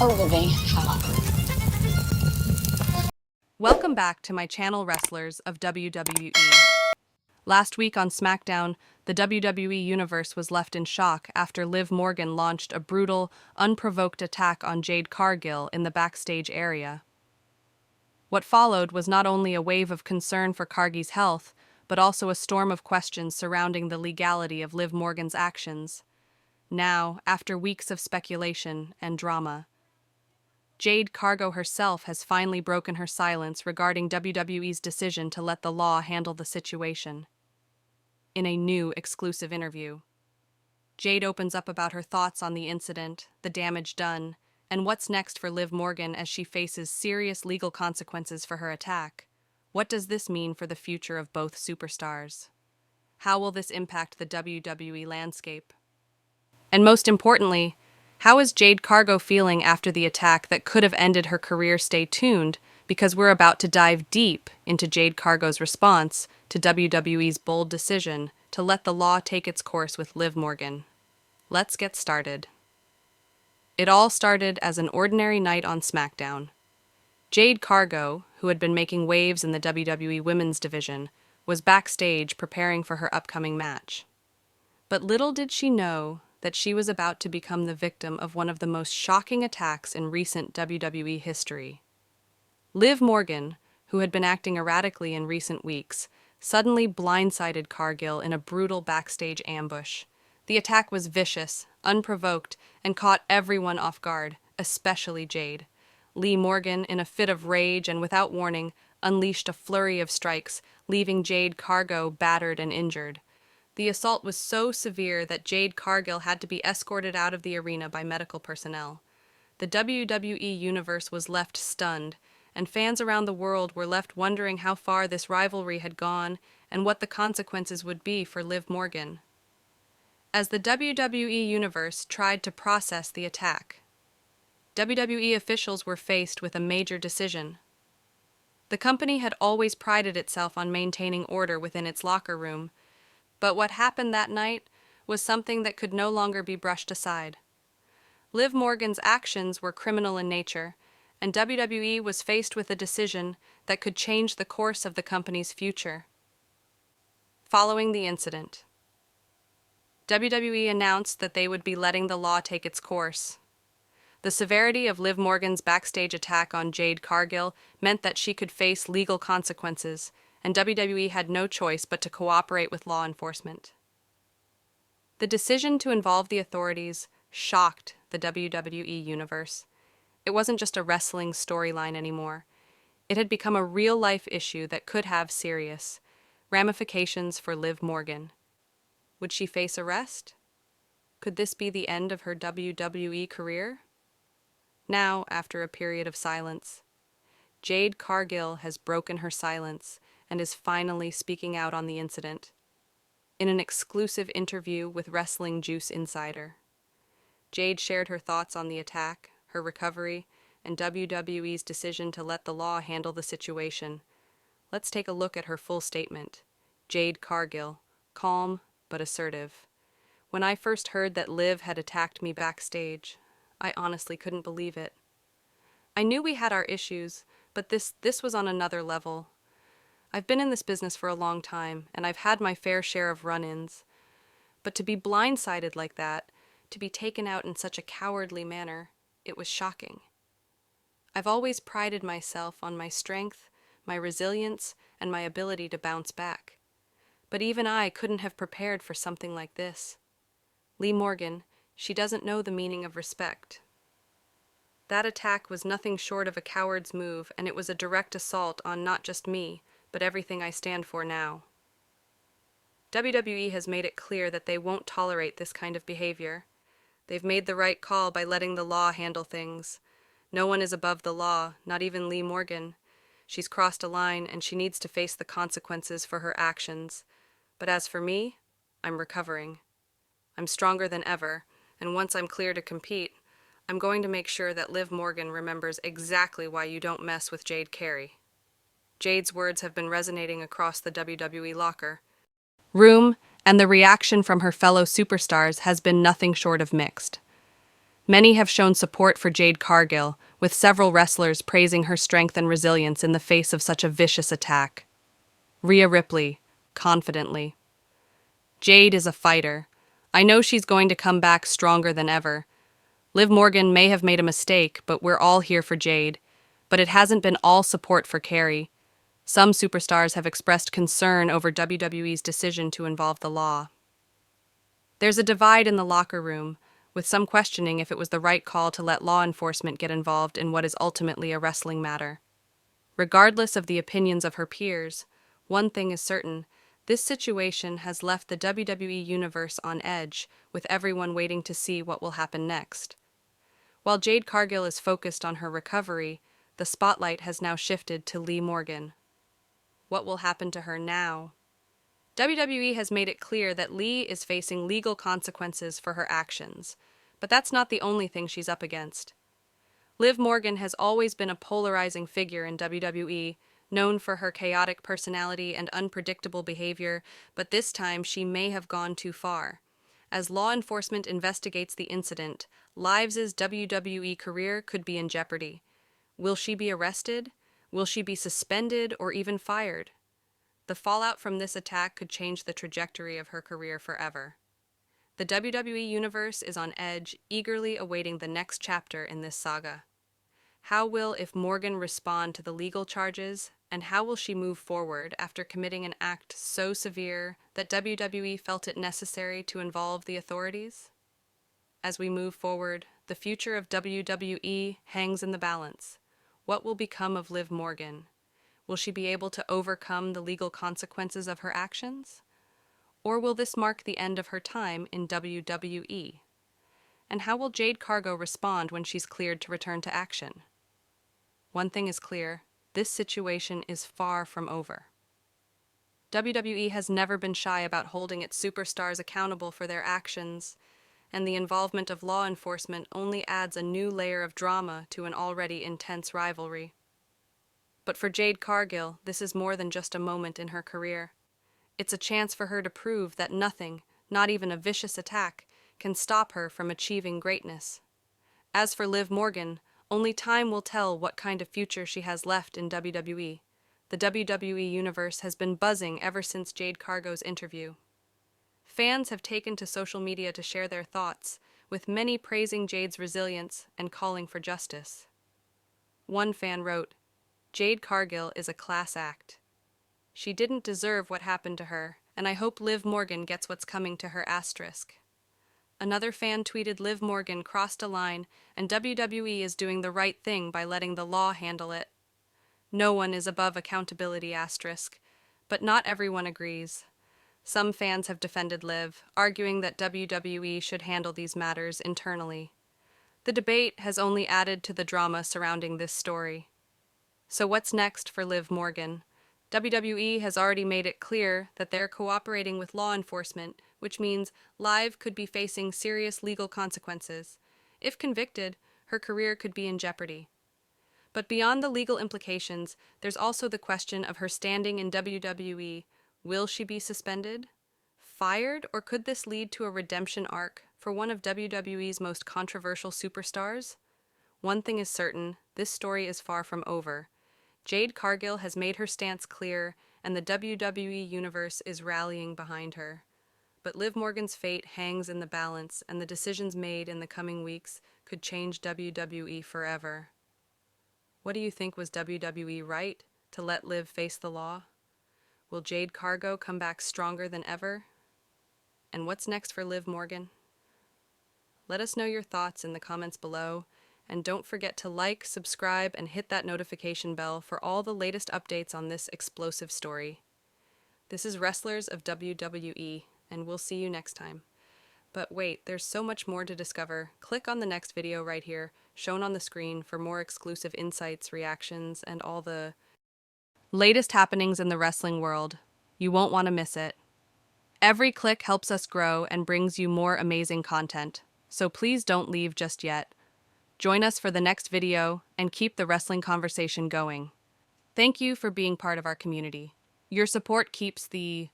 a living hell. Welcome back to my channel Wrestlers of WWE. Last week on SmackDown, the WWE Universe was left in shock after Liv Morgan launched a brutal, unprovoked attack on Jade Cargill in the backstage area. What followed was not only a wave of concern for Cargill's health, but also a storm of questions surrounding the legality of Liv Morgan's actions. Now, after weeks of speculation and drama, Jade Cargill herself has finally broken her silence regarding WWE's decision to let the law handle the situation. In a new exclusive interview, Jade opens up about her thoughts on the incident, the damage done, and what's next for Liv Morgan as she faces serious legal consequences for her attack. What does this mean for the future of both superstars? How will this impact the WWE landscape? And most importantly, how is Jade Cargill feeling after the attack that could have ended her career? Stay tuned, because we're about to dive deep into Jade Cargill's response to WWE's bold decision to let the law take its course with Liv Morgan. Let's get started. It all started as an ordinary night on SmackDown. Jade Cargill, who had been making waves in the WWE Women's division, was backstage preparing for her upcoming match. But little did she know that she was about to become the victim of one of the most shocking attacks in recent WWE history. Liv Morgan, who had been acting erratically in recent weeks, suddenly blindsided Cargill in a brutal backstage ambush. The attack was vicious, unprovoked, and caught everyone off guard, especially Jade. Liv Morgan, in a fit of rage and without warning, unleashed a flurry of strikes, leaving Jade Cargill battered and injured. The assault was so severe that Jade Cargill had to be escorted out of the arena by medical personnel. The WWE Universe was left stunned, and fans around the world were left wondering how far this rivalry had gone and what the consequences would be for Liv Morgan. As the WWE Universe tried to process the attack, WWE officials were faced with a major decision. The company had always prided itself on maintaining order within its locker room, but what happened that night was something that could no longer be brushed aside. Liv Morgan's actions were criminal in nature, and WWE was faced with a decision that could change the course of the company's future. Following the incident, WWE announced that they would be letting the law take its course. The severity of Liv Morgan's backstage attack on Jade Cargill meant that she could face legal consequences, and WWE had no choice but to cooperate with law enforcement. The decision to involve the authorities shocked the WWE Universe. It wasn't just a wrestling storyline anymore. It had become a real-life issue that could have serious ramifications for Liv Morgan. Would she face arrest? Could this be the end of her WWE career? Now, after a period of silence, Jade Cargill has broken her silence and is finally speaking out on the incident. In an exclusive interview with Wrestling Juice Insider, Jade shared her thoughts on the attack, her recovery, and WWE's decision to let the law handle the situation. Let's take a look at her full statement. Jade Cargill, calm but assertive. When I first heard that Liv had attacked me backstage, I honestly couldn't believe it. I knew we had our issues, but this was on another level. I've been in this business for a long time, and I've had my fair share of run-ins. But to be blindsided like that, to be taken out in such a cowardly manner, it was shocking. I've always prided myself on my strength, my resilience, and my ability to bounce back. But even I couldn't have prepared for something like this. Liv Morgan, she doesn't know the meaning of respect. That attack was nothing short of a coward's move, and it was a direct assault on not just me, but everything I stand for now. WWE has made it clear that they won't tolerate this kind of behavior. They've made the right call by letting the law handle things. No one is above the law, not even Liv Morgan. She's crossed a line, and she needs to face the consequences for her actions. But as for me, I'm recovering. I'm stronger than ever, and once I'm clear to compete, I'm going to make sure that Liv Morgan remembers exactly why you don't mess with Jade Cargill. Jade's words have been resonating across the WWE locker room, and the reaction from her fellow superstars has been nothing short of mixed. Many have shown support for Jade Cargill, with several wrestlers praising her strength and resilience in the face of such a vicious attack. Rhea Ripley, confidently. Jade is a fighter. I know she's going to come back stronger than ever. Liv Morgan may have made a mistake, but we're all here for Jade. But it hasn't been all support for Carrie. Some superstars have expressed concern over WWE's decision to involve the law. There's a divide in the locker room, with some questioning if it was the right call to let law enforcement get involved in what is ultimately a wrestling matter. Regardless of the opinions of her peers, one thing is certain: this situation has left the WWE Universe on edge, with everyone waiting to see what will happen next. While Jade Cargill is focused on her recovery, the spotlight has now shifted to Liv Morgan. What will happen to her now? WWE has made it clear that Liv is facing legal consequences for her actions, but that's not the only thing she's up against. Liv Morgan has always been a polarizing figure in WWE, known for her chaotic personality and unpredictable behavior, but this time she may have gone too far. As law enforcement investigates the incident, Liv's WWE career could be in jeopardy. Will she be arrested? Will she be suspended or even fired? The fallout from this attack could change the trajectory of her career forever. The WWE Universe is on edge, eagerly awaiting the next chapter in this saga. How will Liv Morgan respond to the legal charges, and how will she move forward after committing an act so severe that WWE felt it necessary to involve the authorities? As we move forward, the future of WWE hangs in the balance. What will become of Liv Morgan? Will she be able to overcome the legal consequences of her actions? Or will this mark the end of her time in WWE? And how will Jade Cargill respond when she's cleared to return to action? One thing is clear: this situation is far from over. WWE has never been shy about holding its superstars accountable for their actions, and the involvement of law enforcement only adds a new layer of drama to an already intense rivalry. But for Jade Cargill, this is more than just a moment in her career. It's a chance for her to prove that nothing, not even a vicious attack, can stop her from achieving greatness. As for Liv Morgan, only time will tell what kind of future she has left in WWE. The WWE Universe has been buzzing ever since Jade Cargill's interview. Fans have taken to social media to share their thoughts, with many praising Jade's resilience and calling for justice. One fan wrote, "Jade Cargill is a class act. She didn't deserve what happened to her, and I hope Liv Morgan gets what's coming to her asterisk." Another fan tweeted, "Liv Morgan crossed a line, and WWE is doing the right thing by letting the law handle it. No one is above accountability asterisk," but not everyone agrees. Some fans have defended Liv, arguing that WWE should handle these matters internally. The debate has only added to the drama surrounding this story. So what's next for Liv Morgan? WWE has already made it clear that they're cooperating with law enforcement, which means Liv could be facing serious legal consequences. If convicted, her career could be in jeopardy. But beyond the legal implications, there's also the question of her standing in WWE. Will she be suspended? Fired? Or could this lead to a redemption arc for one of WWE's most controversial superstars? One thing is certain: this story is far from over. Jade Cargill has made her stance clear, and the WWE Universe is rallying behind her. But Liv Morgan's fate hangs in the balance, and the decisions made in the coming weeks could change WWE forever. What do you think? Was WWE right to let Liv face the law? Will Jade Cargill come back stronger than ever? And what's next for Liv Morgan? Let us know your thoughts in the comments below, and don't forget to like, subscribe, and hit that notification bell for all the latest updates on this explosive story. This is Wrestlers of WWE, and we'll see you next time. But wait, there's so much more to discover. Click on the next video right here, shown on the screen, for more exclusive insights, reactions, and all the latest happenings in the wrestling world. You won't want to miss it. Every click helps us grow and brings you more amazing content, so please don't leave just yet. Join us for the next video and keep the wrestling conversation going. Thank you for being part of our community. Your support keeps the